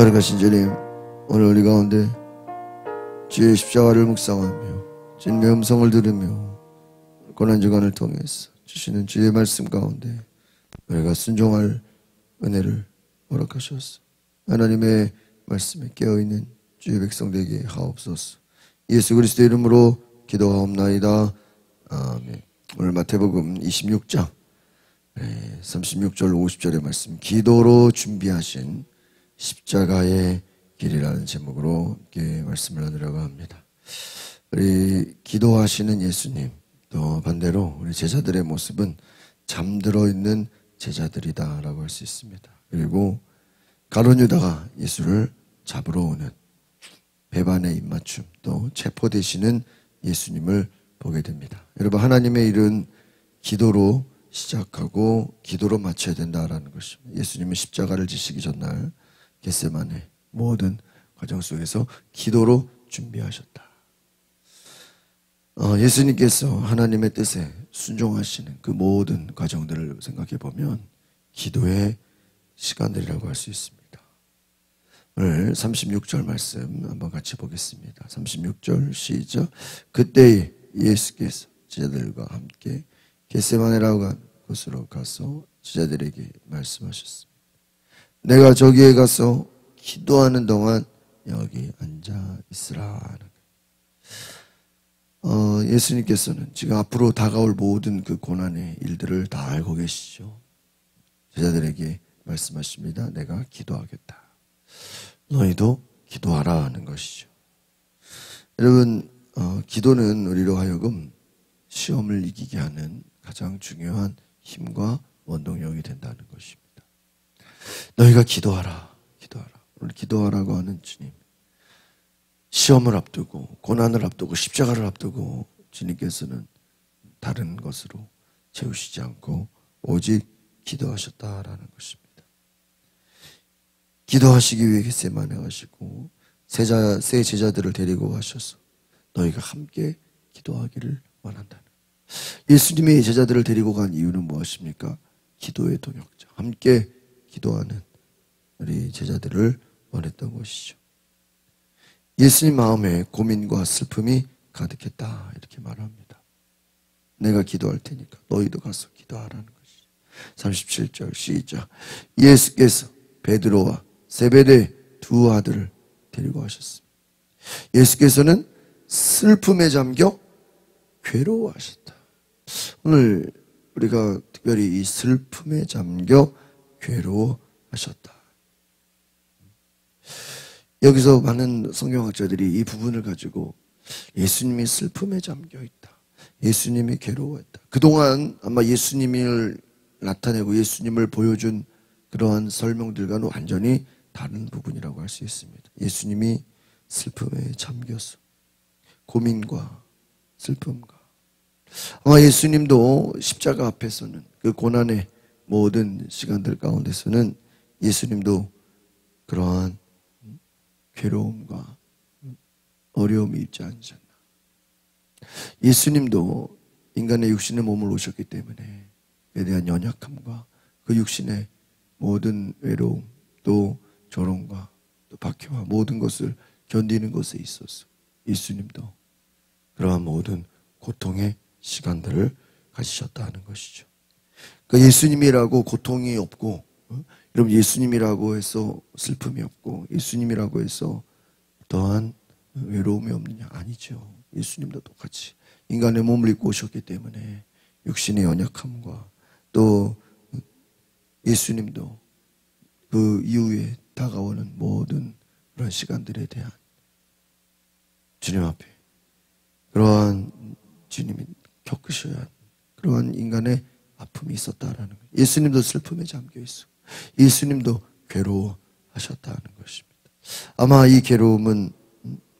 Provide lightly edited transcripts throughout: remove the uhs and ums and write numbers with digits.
거룩하신 주님, 오늘 우리 가운데 주의 십자가를 묵상하며 주님의 음성을 들으며 고난주간을 통해서 주시는 주의 말씀 가운데 우리가 순종할 은혜를 허락하셨소. 하나님의 말씀에 깨어있는 주의 백성 되게 하옵소서. 예수 그리스도의 이름으로 기도하옵나이다. 아멘. 오늘 마태복음 26장 36절 50절의 말씀, 기도로 준비하신 십자가의 길이라는 제목으로 함께 말씀을 나누려고 합니다. 우리 기도하시는 예수님, 또 반대로 우리 제자들의 모습은 잠들어 있는 제자들이다라고 할 수 있습니다. 그리고 가룟 유다가 예수를 잡으러 오는 배반의 입맞춤, 또 체포되시는 예수님을 보게 됩니다. 여러분, 하나님의 일은 기도로 시작하고 기도로 마쳐야 된다라는 것입니다. 예수님은 십자가를 지시기 전날 겟세마네 모든 과정 속에서 기도로 준비하셨다. 예수님께서 하나님의 뜻에 순종하시는 그 모든 과정들을 생각해 보면 기도의 시간들이라고 할 수 있습니다. 오늘 36절 말씀 한번 같이 보겠습니다. 36절 시작. 그때 예수께서 제자들과 함께 겟세마네라고 하는 곳으로 가서 제자들에게 말씀하셨습니다. 내가 저기에 가서 기도하는 동안 여기 앉아 있으라. 예수님께서는 지금 앞으로 다가올 모든 그 고난의 일들을 다 알고 계시죠. 제자들에게 말씀하십니다. 내가 기도하겠다. 너희도 기도하라 하는 것이죠. 여러분, 기도는 우리로 하여금 시험을 이기게 하는 가장 중요한 힘과 원동력이 된다는 것입니다. 너희가 기도하라, 기도하라. 오늘 기도하라고 하는 주님, 시험을 앞두고 고난을 앞두고 십자가를 앞두고 주님께서는 다른 것으로 채우시지 않고 오직 기도하셨다라는 것입니다. 기도하시기 위해 겟세마네 가시고 세 제자들을 데리고 가셔서 너희가 함께 기도하기를 원한다는. 예수님이 제자들을 데리고 간 이유는 무엇입니까? 기도의 동역자, 함께 기도하는 우리 제자들을 원했던 것이죠. 예수님 마음에 고민과 슬픔이 가득했다 이렇게 말합니다. 내가 기도할 테니까 너희도 가서 기도하라는 것이죠. 37절 시작. 예수께서 베드로와 세베대 두 아들을 데리고 하셨습니다. 예수께서는 슬픔에 잠겨 괴로워하셨다. 오늘 우리가 특별히 이 슬픔에 잠겨 괴로워하셨다. 여기서 많은 성경학자들이 이 부분을 가지고 예수님이 슬픔에 잠겨 있다, 예수님이 괴로워했다, 그동안 아마 예수님을 나타내고 예수님을 보여준 그러한 설명들과는 완전히 다른 부분이라고 할 수 있습니다. 예수님이 슬픔에 잠겨서 고민과 슬픔과, 아마 예수님도 십자가 앞에서는 그 고난의 모든 시간들 가운데서는 예수님도 그러한 괴로움과 어려움이 있지 않으셨나. 예수님도 인간의 육신의 몸을 오셨기 때문에 그에 대한 연약함과 그 육신의 모든 외로움, 또 조롱과 또 박해와 모든 것을 견디는 것에 있어서 예수님도 그러한 모든 고통의 시간들을 가지셨다는 것이죠. 그러니까 예수님이라고 고통이 없고, 여러분, 예수님이라고 해서 슬픔이 없고, 예수님이라고 해서 또한 외로움이 없느냐? 아니죠. 예수님도 똑같이 인간의 몸을 입고 오셨기 때문에 육신의 연약함과 또 예수님도 그 이후에 다가오는 모든 그런 시간들에 대한 주님 앞에 그러한 주님이 겪으셔야 하는 그러한 인간의 아픔이 있었다라는 거예요. 예수님도 슬픔에 잠겨 있어. 예수님도 괴로워하셨다는 것입니다. 아마 이 괴로움은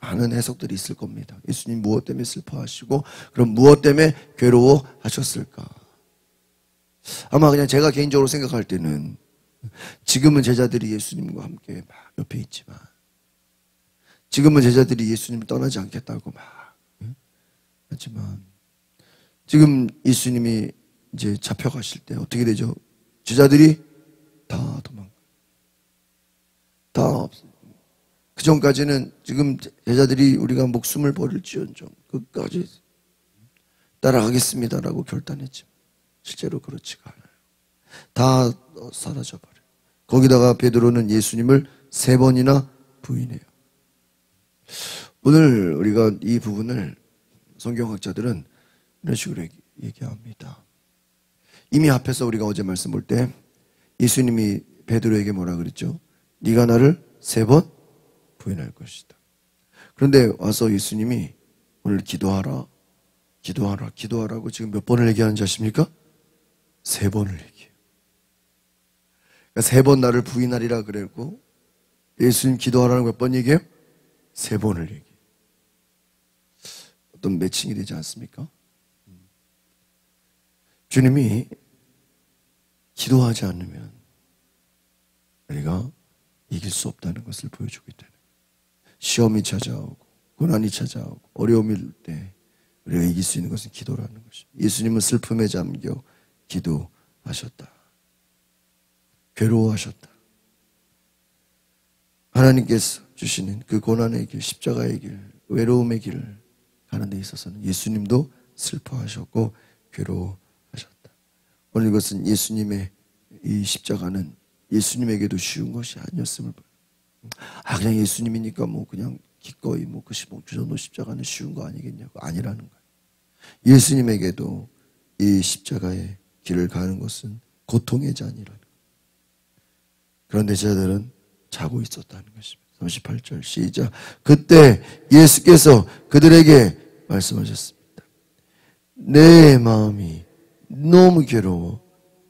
많은 해석들이 있을 겁니다. 예수님 무엇 때문에 슬퍼하시고 그럼 무엇 때문에 괴로워하셨을까? 아마 그냥 제가 개인적으로 생각할 때는 지금은 제자들이 예수님과 함께 막 옆에 있지만, 지금은 제자들이 예수님을 떠나지 않겠다고 막 하지만, 지금 예수님이 이제 잡혀가실 때 어떻게 되죠? 제자들이 다 도망가요. 다 없어요. 그 전까지는 지금 제자들이 우리가 목숨을 버릴지언정 끝까지 따라가겠습니다라고 결단했지만 실제로 그렇지가 않아요. 다 사라져버려요. 거기다가 베드로는 예수님을 3번이나 부인해요. 오늘 우리가 이 부분을 성경학자들은 이런 식으로 얘기합니다. 이미 앞에서 우리가 어제 말씀 볼 때 예수님이 베드로에게 뭐라 그랬죠? 네가 나를 3번 부인할 것이다. 그런데 와서 예수님이 오늘 기도하라, 기도하라, 기도하라고 지금 몇 번을 얘기하는지 아십니까? 3번을 얘기해요. 그러니까 3번 나를 부인하리라 그랬고 예수님 기도하라는 몇 번 얘기해요? 3번을 얘기해요. 어떤 매칭이 되지 않습니까? 주님이 기도하지 않으면 우리가 이길 수 없다는 것을 보여주기 때문에 시험이 찾아오고 고난이 찾아오고 어려움이 올 때 우리가 이길 수 있는 것은 기도라는 것입니다. 예수님은 슬픔에 잠겨 기도하셨다. 괴로워하셨다. 하나님께서 주시는 그 고난의 길, 십자가의 길, 외로움의 길을 가는 데 있어서는 예수님도 슬퍼하셨고 괴로워하셨다. 오늘 이것은 예수님의 이 십자가는 예수님에게도 쉬운 것이 아니었음을 봐요. 그냥 예수님이니까 뭐 그냥 기꺼이 뭐 그 정도 십자가는 쉬운 거 아니겠냐고. 아니라는 거예요. 예수님에게도 이 십자가의 길을 가는 것은 고통의 잔이라는 거예요. 그런데 제자들은 자고 있었다는 것입니다. 38절 시작. 그때 예수께서 그들에게 말씀하셨습니다. 내 마음이 너무 괴로워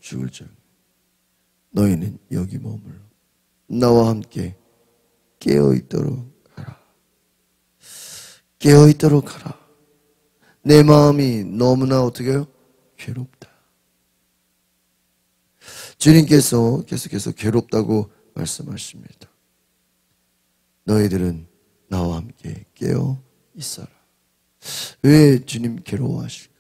죽을 정 너희는 여기 머물러 나와 함께 깨어있도록 하라. 깨어있도록 하라. 내 마음이 너무나 어떻게 해요? 괴롭다. 주님께서 계속해서 괴롭다고 말씀하십니다. 너희들은 나와 함께 깨어 있어라. 왜 주님 괴로워하실까?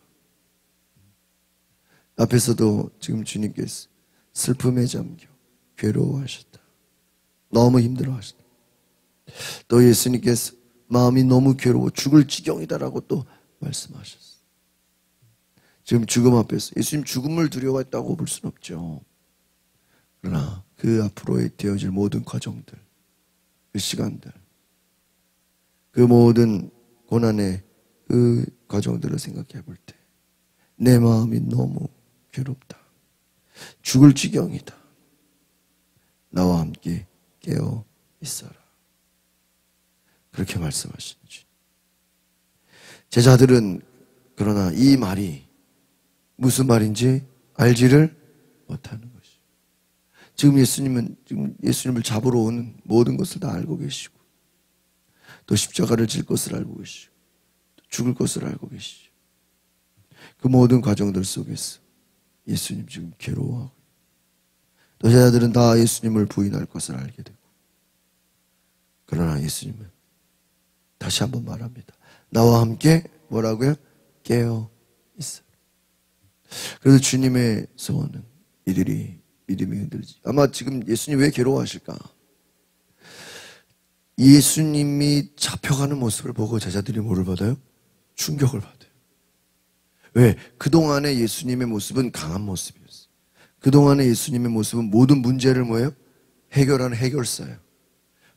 앞에서도 지금 주님께서 슬픔에 잠겨 괴로워하셨다. 너무 힘들어하셨다. 또 예수님께서 마음이 너무 괴로워 죽을 지경이다라고 또 말씀하셨어요. 지금 죽음 앞에서 예수님 죽음을 두려워했다고 볼 수는 없죠. 그러나 그 앞으로에 되어질 모든 과정들, 그 시간들, 그 모든 고난의 그 과정들을 생각해 볼 때 내 마음이 너무 괴롭다. 죽을 지경이다. 나와 함께 깨어 있어라. 그렇게 말씀하시는 주님. 제자들은 그러나 이 말이 무슨 말인지 알지를 못하는 것이죠. 지금 예수님을 잡으러 오는 모든 것을 다 알고 계시고 또 십자가를 질 것을 알고 계시고 또 죽을 것을 알고 계시죠. 그 모든 과정들 속에서 예수님 지금 괴로워하고 또 제자들은 다 예수님을 부인할 것을 알게 되고 그러나 예수님은 다시 한번 말합니다. 나와 함께 뭐라고요? 깨어 있어. 그래서 주님의 소원은 이들이 믿음이 흔들리지. 아마 지금 예수님 왜 괴로워하실까? 예수님이 잡혀가는 모습을 보고 제자들이 뭐를 받아요? 충격을 받아요. 왜? 그동안의 예수님의 모습은 강한 모습이었어요. 그동안의 예수님의 모습은 모든 문제를 뭐예요? 해결하는 해결사예요.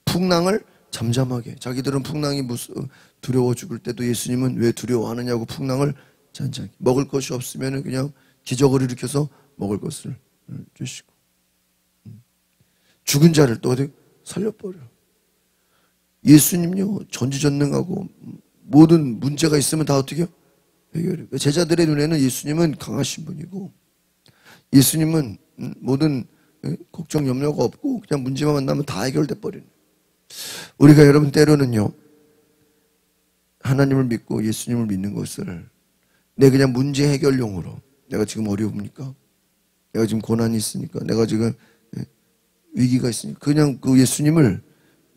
풍랑을 잠잠하게. 자기들은 풍랑이 두려워 죽을 때도 예수님은 왜 두려워하느냐고 풍랑을 잔잔하게. 먹을 것이 없으면 그냥 기적을 일으켜서 먹을 것을 주시고. 죽은 자를 또 어디 살려버려. 예수님요, 전지전능하고 모든 문제가 있으면 다 어떻게 해요? 해결해요. 제자들의 눈에는 예수님은 강하신 분이고 예수님은 모든 걱정 염려가 없고 그냥 문제만 만나면 다 해결돼 버리는. 우리가 여러분 때로는요 하나님을 믿고 예수님을 믿는 것을 내 그냥 문제 해결용으로 내가 지금 어려우니까 내가 지금 고난이 있으니까 내가 지금 위기가 있으니까 그냥 그 예수님을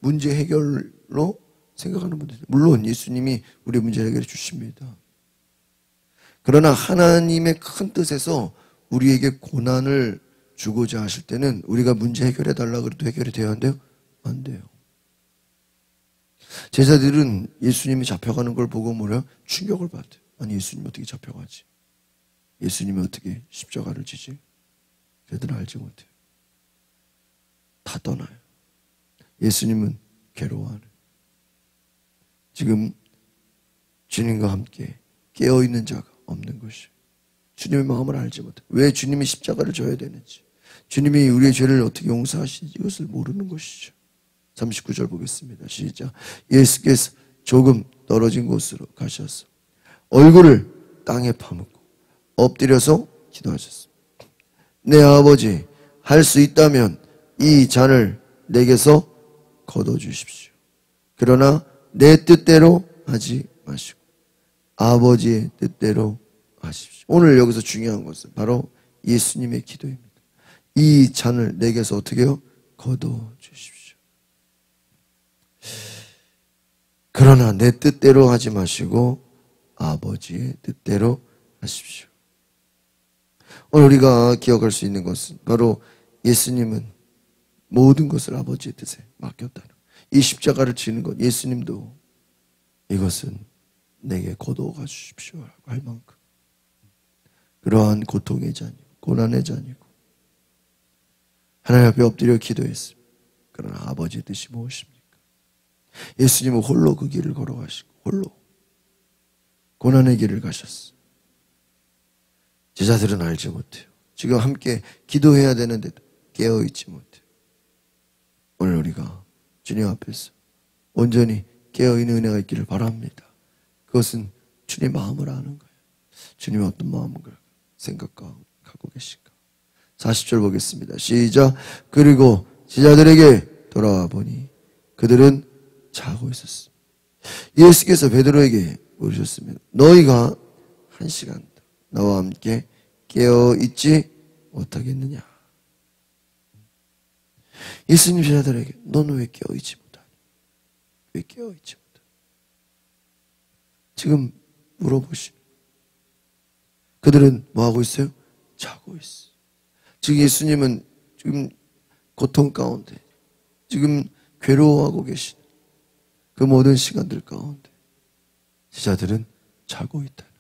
문제 해결로 생각하는 분들 물론 예수님이 우리 문제 해결해 주십니다. 그러나 하나님의 큰 뜻에서 우리에게 고난을 주고자 하실 때는 우리가 문제 해결해 달라고 해도 해결이 돼야 한대요? 안 돼요. 제자들은 예수님이 잡혀가는 걸 보고 뭐래요? 충격을 받아요. 아니, 예수님이 어떻게 잡혀가지? 예수님이 어떻게 십자가를 지지? 저희들은 알지 못해요. 다 떠나요. 예수님은 괴로워하는. 지금 주님과 함께 깨어있는 자가 없는 것이에요. 주님의 마음을 알지 못해요. 왜 주님이 십자가를 져야 되는지, 주님이 우리의 죄를 어떻게 용서하시는지 이것을 모르는 것이죠. 39절 보겠습니다. 시작. 예수께서 조금 떨어진 곳으로 가셔서 얼굴을 땅에 파묻고 엎드려서 기도하셨습니다. 내 아버지, 할 수 있다면 이 잔을 내게서 거둬주십시오. 그러나 내 뜻대로 하지 마시고 아버지의 뜻대로 하십시오. 오늘 여기서 중요한 것은 바로 예수님의 기도입니다. 이 잔을 내게서 어떻게 해요? 거둬주십시오. 그러나 내 뜻대로 하지 마시고 아버지의 뜻대로 하십시오. 오늘 우리가 기억할 수 있는 것은 바로 예수님은 모든 것을 아버지의 뜻에 맡겼다는, 이 십자가를 지는 것, 예수님도 이것은 내게 거두어 주십시오 라고 할 만큼 그러한 고통의 잔이고 고난의 잔이고 하나님 앞에 엎드려 기도했습니다. 그러나 아버지의 뜻이 무엇입니까? 예수님은 홀로 그 길을 걸어가시고 홀로 고난의 길을 가셨어요. 제자들은 알지 못해요. 지금 함께 기도해야 되는데도 깨어있지 못해요. 오늘 우리가 주님 앞에서 온전히 깨어있는 은혜가 있기를 바랍니다. 그것은 주님 마음을 아는 거예요. 주님이 어떤 마음을 생각하고 계신가. 40절 보겠습니다. 시작. 그리고 제자들에게 돌아와 보니 그들은 자고 있었습니다. 예수께서 베드로에게 물으셨습니다. 너희가 1시간 나와 함께 깨어있지 못하겠느냐? 예수님 제자들에게 너는 왜 깨어있지 못하니? 왜 깨어있지 못하니? 지금 물어보시면 그들은 뭐하고 있어요? 자고 있어요. 지금 예수님은 지금 고통 가운데, 지금 괴로워하고 계시는 그 모든 시간들 가운데 제자들은 자고 있다는,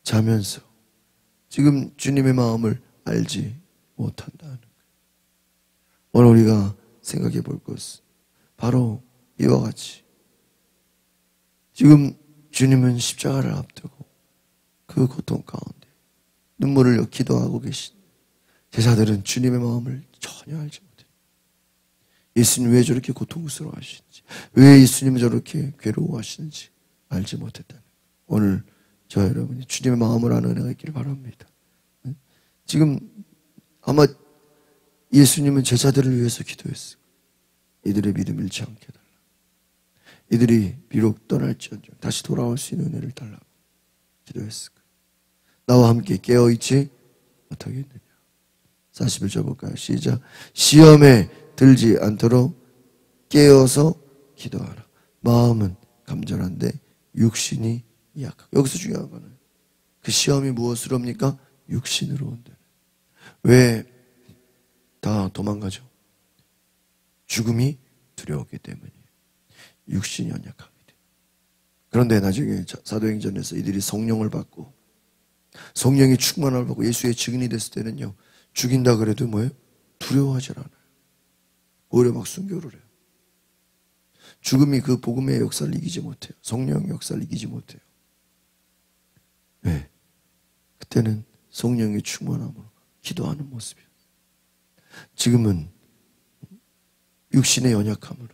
자면서 지금 주님의 마음을 알지 못한다는 거예요. 오늘 우리가 생각해 볼 것은 바로 이와 같이 지금 주님은 십자가를 앞두고 그 고통 가운데 눈물을 흘려 기도하고 계신 제자들은 주님의 마음을 전혀 알지 못해요. 예수님 왜 저렇게 고통스러워 하시는지, 왜 예수님은 저렇게 괴로워하시는지 알지 못했다는 거예요. 오늘 저 여러분이 주님의 마음을 아는 은혜가 있기를 바랍니다. 지금 아마 예수님은 제자들을 위해서 기도했어요. 이들의 믿음을 잃지 않게 해달라. 이들이 비록 떠날지언정 다시 돌아올 수 있는 은혜를 달라고 기도했을 거예요. 나와 함께 깨어있지 못하겠느냐. 41절 볼까요? 시작. 시험에 들지 않도록 깨어서 기도하라. 마음은 감절한데 육신이 약하고. 여기서 중요한 거는 그 시험이 무엇으로입니까? 육신으로 온다. 왜 다 도망가죠? 죽음이 두려웠기 때문이에요. 육신이 연약하기 때문에. 그런데 나중에 사도행전에서 이들이 성령을 받고 성령이 충만함을 받고 예수의 증인이 됐을 때는요, 죽인다 그래도 뭐예요? 두려워하지 않아요. 오히려 막 순교를 해요. 죽음이 그 복음의 역사를 이기지 못해요. 성령의 역사를 이기지 못해요. 왜? 그때는 성령의 충만함으로 기도하는 모습이에요. 지금은 육신의 연약함으로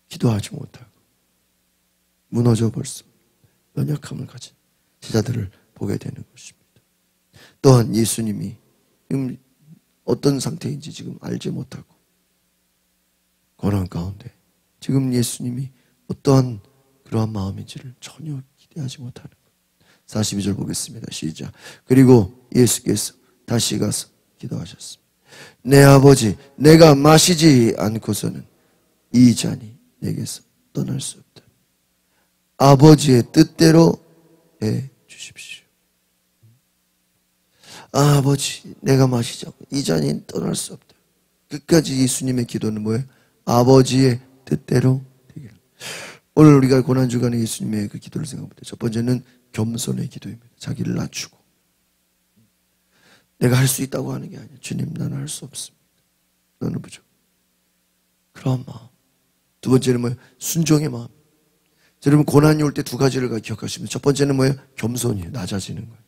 기도하지 못하고 무너져 벌써 연약함을 가진 제자들을 보게 되는 것입니다. 또한 예수님이 지금 어떤 상태인지 지금 알지 못하고 고난 가운데 지금 예수님이 어떠한 그러한 마음인지를 전혀 기대하지 못하는 것. 42절 보겠습니다. 시작. 그리고 예수께서 다시 가서 기도하셨습니다. 내 아버지, 내가 마시지 않고서는 이 잔이 내게서 떠날 수 없다. 아버지의 뜻대로 해 주십시오. 아버지, 내가 마시지 않고 이 잔이 떠날 수 없다. 끝까지 예수님의 기도는 뭐예요? 아버지의 뜻대로 오늘 우리가 고난주간에 예수님의 그 기도를 생각해볼 때 첫 번째는 겸손의 기도입니다. 자기를 낮추고. 내가 할 수 있다고 하는 게 아니야. 주님, 나는 할 수 없습니다. 너는 부족. 그런 마음. 두 번째는 뭐예요? 순종의 마음. 여러분, 고난이 올 때 두 가지를 기억하시면, 첫 번째는 뭐예요? 겸손이에요. 낮아지는 거예요.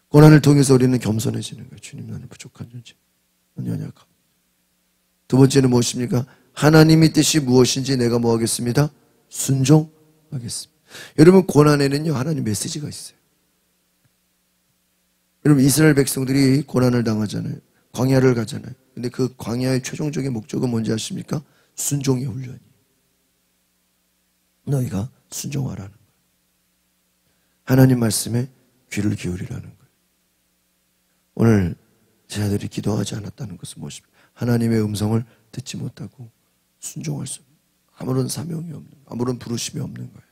고난을 통해서 우리는 겸손해지는 거예요. 주님, 나는 부족한 존재. 나는 연약함. 두 번째는 무엇입니까? 하나님의 뜻이 무엇인지 내가 뭐 하겠습니다? 순종하겠습니다. 여러분, 고난에는요, 하나님 메시지가 있어요. 여러분, 이스라엘 백성들이 고난을 당하잖아요. 광야를 가잖아요. 근데 그 광야의 최종적인 목적은 뭔지 아십니까? 순종의 훈련이에요. 너희가 순종하라는 거예요. 하나님 말씀에 귀를 기울이라는 거예요. 오늘 제자들이 기도하지 않았다는 것은 무엇입니까? 하나님의 음성을 듣지 못하고 순종할 수 없는, 아무런 사명이 없는, 아무런 부르심이 없는 거예요.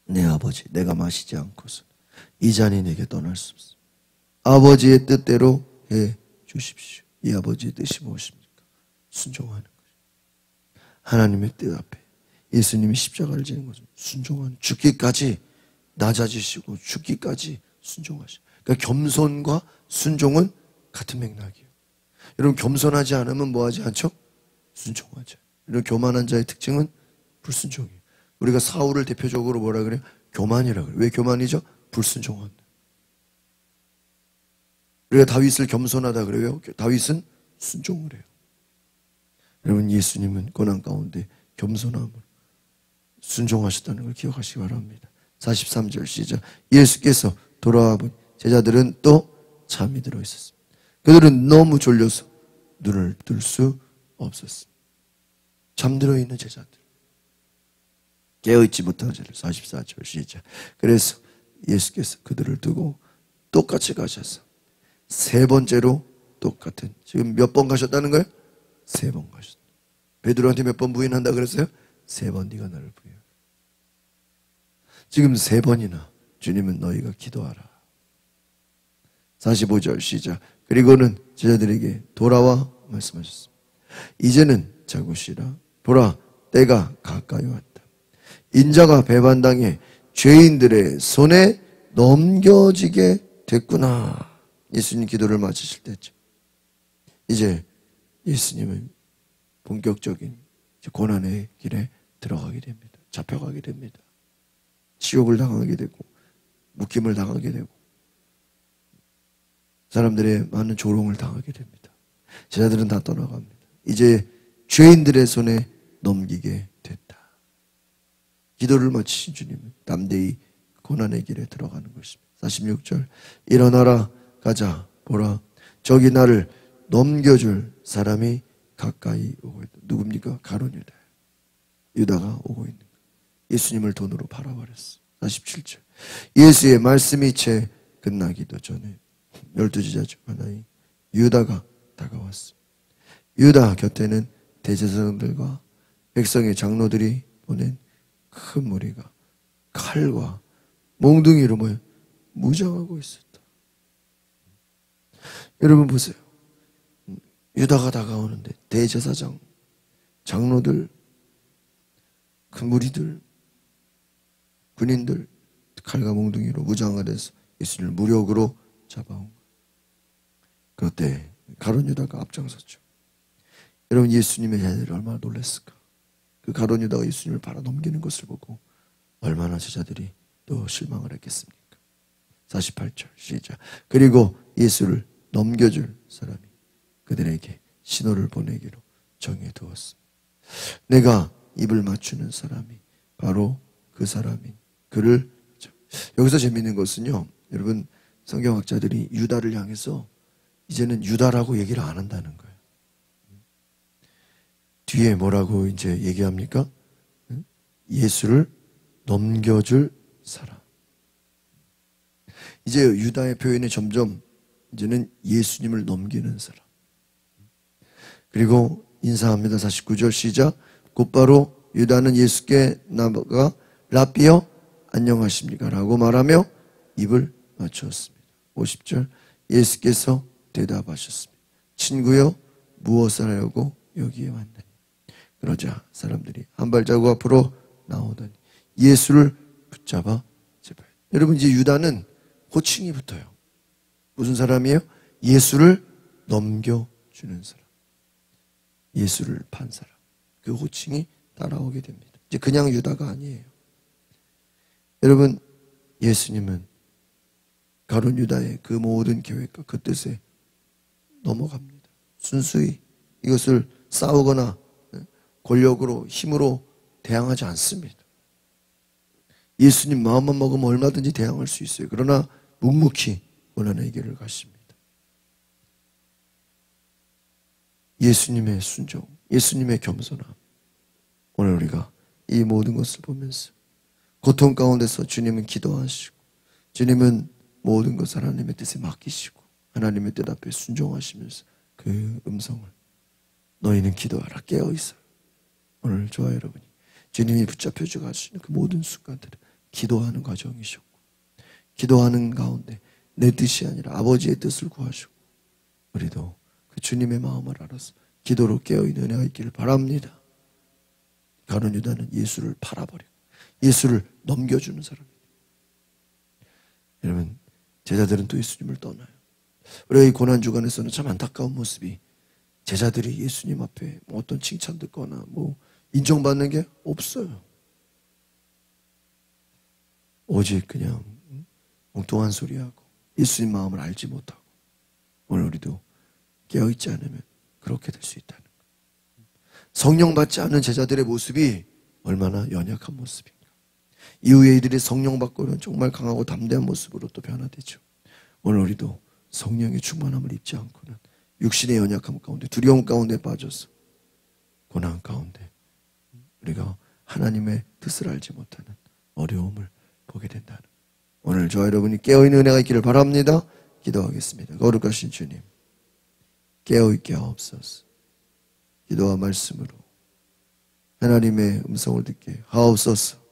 내 아버지, 내가 마시지 않고서 이 잔이 내게 떠날 수 없습니다. 아버지의 뜻대로 해 주십시오. 이 아버지의 뜻이 무엇입니까? 순종하는 거죠. 하나님의 뜻 앞에 예수님이 십자가를 지는 것은 순종하는, 죽기까지 낮아지시고 죽기까지 순종하시고. 그러니까 겸손과 순종은 같은 맥락이에요. 여러분, 겸손하지 않으면 뭐하지 않죠? 순종하죠. 이런 교만한 자의 특징은 불순종이에요. 우리가 사울을 대표적으로 뭐라 그래요? 교만이라 그래요. 왜 교만이죠? 불순종한다. 우리가 다윗을 겸손하다 그래요. 다윗은 순종을 해요. 여러분, 예수님은 고난 가운데 겸손함으로 순종하셨다는 걸 기억하시기 바랍니다. 43절 시작. 예수께서 돌아와 보니 제자들은 또 잠이 들어 있었습니다. 그들은 너무 졸려서 눈을 뜰 수 없었습니다. 잠들어 있는 제자들, 깨어있지 못한 제자들. 44절 시작. 그래서 예수께서 그들을 두고 똑같이 가셔서 세 번째로 똑같은, 지금 몇 번 가셨다는 거예요? 세 번 가셨다. 베드로한테 몇 번 부인한다 그랬어요? 세 번 네가 나를 부인하라. 지금 세 번이나 주님은 너희가 기도하라. 45절 시작. 그리고는 제자들에게 돌아와 말씀하셨습니다. 이제는 자고 쉬라. 보라, 때가 가까이 왔다. 인자가 배반당해 죄인들의 손에 넘겨지게 됐구나. 예수님 기도를 마치실 때죠. 이제 예수님은 본격적인 고난의 길에 들어가게 됩니다. 잡혀가게 됩니다. 지옥을 당하게 되고 묶임을 당하게 되고 사람들의 많은 조롱을 당하게 됩니다. 제자들은 다 떠나갑니다. 이제 죄인들의 손에 넘기게 됐다. 기도를 마치신 주님은 담대히 고난의 길에 들어가는 것입니다. 46절. 일어나라, 가자. 보라, 저기 나를 넘겨줄 사람이 가까이 오고 있다. 누굽니까? 가룟 유다. 유다가 오고 있는 거예요. 예수님을 돈으로 팔아버렸어. 47절. 예수의 말씀이 채 끝나기도 전에 12제자 중 하나인 유다가 다가왔어. 유다 곁에는 대제사장들과 백성의 장로들이 보낸 큰 무리가 칼과 몽둥이로 무장하고 있었다. 여러분 보세요. 유다가 다가오는데 대제사장, 장로들, 큰 무리들, 군인들 칼과 몽둥이로 무장화돼서 예수님을 무력으로 잡아온 거예요. 그때 가룟 유다가 앞장섰죠. 여러분, 예수님의 제자들이 얼마나 놀랐을까. 그 가룟 유다가 예수님을 팔아 넘기는 것을 보고 얼마나 제자들이 또 실망을 했겠습니까? 48절 시작. 그리고 예수를 넘겨줄 사람이 그들에게 신호를 보내기로 정해두었습니다. 내가 입을 맞추는 사람이 바로 그 사람인 그를. 여기서 재미있는 것은요, 여러분, 성경학자들이 유다를 향해서 이제는 유다라고 얘기를 안 한다는 거예요. 뒤에 뭐라고 이제 얘기합니까? 예수를 넘겨줄 사람. 이제 유다의 표현이 점점 이제는 예수님을 넘기는 사람. 그리고 인사합니다. 49절 시작. 곧바로 유다는 예수께 나아가 라삐여 안녕하십니까? 라고 말하며 입을 맞추었습니다. 50절. 예수께서 대답하셨습니다. 친구여, 무엇을 하려고 여기에 왔나니? 그러자 사람들이 한 발자국 앞으로 나오더니 예수를 붙잡아 제발. 여러분, 이제 유다는 호칭이 붙어요. 무슨 사람이에요? 예수를 넘겨주는 사람. 예수를 판 사람. 그 호칭이 따라오게 됩니다. 이제 그냥 유다가 아니에요. 여러분, 예수님은 가룟 유다의 그 모든 계획과 그 뜻에 넘어갑니다. 순수히 이것을 싸우거나 권력으로, 힘으로 대항하지 않습니다. 예수님 마음만 먹으면 얼마든지 대항할 수 있어요. 그러나 묵묵히 고난의 길을 가십니다. 예수님의 순종, 예수님의 겸손함. 오늘 우리가 이 모든 것을 보면서 고통 가운데서 주님은 기도하시고, 주님은 모든 것을 하나님의 뜻에 맡기시고, 하나님의 뜻 앞에 순종하시면서 그 음성을 너희는 기도하라 깨어있어. 오늘 저와 여러분이 주님이 붙잡혀 주가시는 그 모든 순간들은 기도하는 과정이셨고, 기도하는 가운데 내 뜻이 아니라 아버지의 뜻을 구하시고, 우리도 그 주님의 마음을 알아서 기도로 깨어있는 은혜가 있기를 바랍니다. 가룟 유다는 예수를 팔아버리고 예수를 넘겨주는 사람입니다. 여러분, 제자들은 또 예수님을 떠나요. 우리가 이 고난주간에서는 참 안타까운 모습이, 제자들이 예수님 앞에 어떤 칭찬 듣거나 인정받는 게 없어요. 오직 그냥 엉뚱한 소리하고 예수님 마음을 알지 못하고, 오늘 우리도 깨어있지 않으면 그렇게 될 수 있다는 거예요. 성령 받지 않은 제자들의 모습이 얼마나 연약한 모습인가. 이후에 이들이 성령 받고는 정말 강하고 담대한 모습으로 또 변화되죠. 오늘 우리도 성령의 충만함을 입지 않고는 육신의 연약함 가운데, 두려움 가운데 빠져서 고난 가운데 우리가 하나님의 뜻을 알지 못하는 어려움을 보게 된다는, 오늘 저와 여러분이 깨어있는 은혜가 있기를 바랍니다. 기도하겠습니다. 거룩하신 주님, 깨어있게 하옵소서. 기도와 말씀으로 하나님의 음성을 듣게 하옵소서.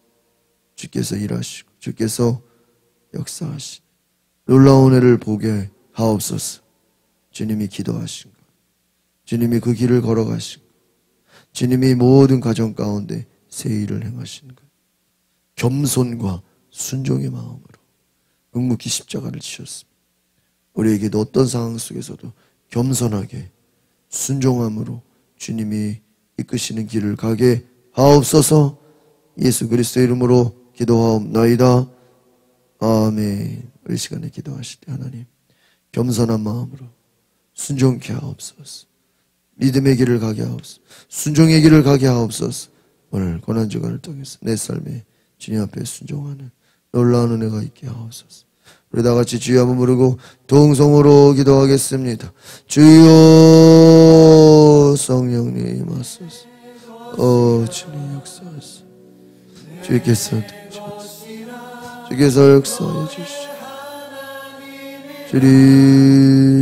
주께서 일하시고 주께서 역사하시니 놀라운 은혜를 보게 하옵소서. 주님이 기도하신 것, 주님이 그 길을 걸어가신 것, 주님이 모든 가정 가운데 새 일을 행하신 것, 겸손과 순종의 마음으로 묵묵히 십자가를 지셨습니다. 우리에게도 어떤 상황 속에서도 겸손하게 순종함으로 주님이 이끄시는 길을 가게 하옵소서. 예수 그리스도의 이름으로 기도하옵나이다. 아멘. 우리 시간에 기도하실 때 하나님, 겸손한 마음으로 순종케 하옵소서. 믿음의 길을 가게 하옵소서. 순종의 길을 가게 하옵소서. 오늘 고난주간을 통해서 내 삶에 주님 앞에 순종하는 놀라운 은혜가 있게 하옵소서. 우리 다 같이 주여 한번 부르고 동성으로 기도하겠습니다. 주여, 성령님 임하소서. 주님 역사하소서. 주께서 역사해 주시오. 주님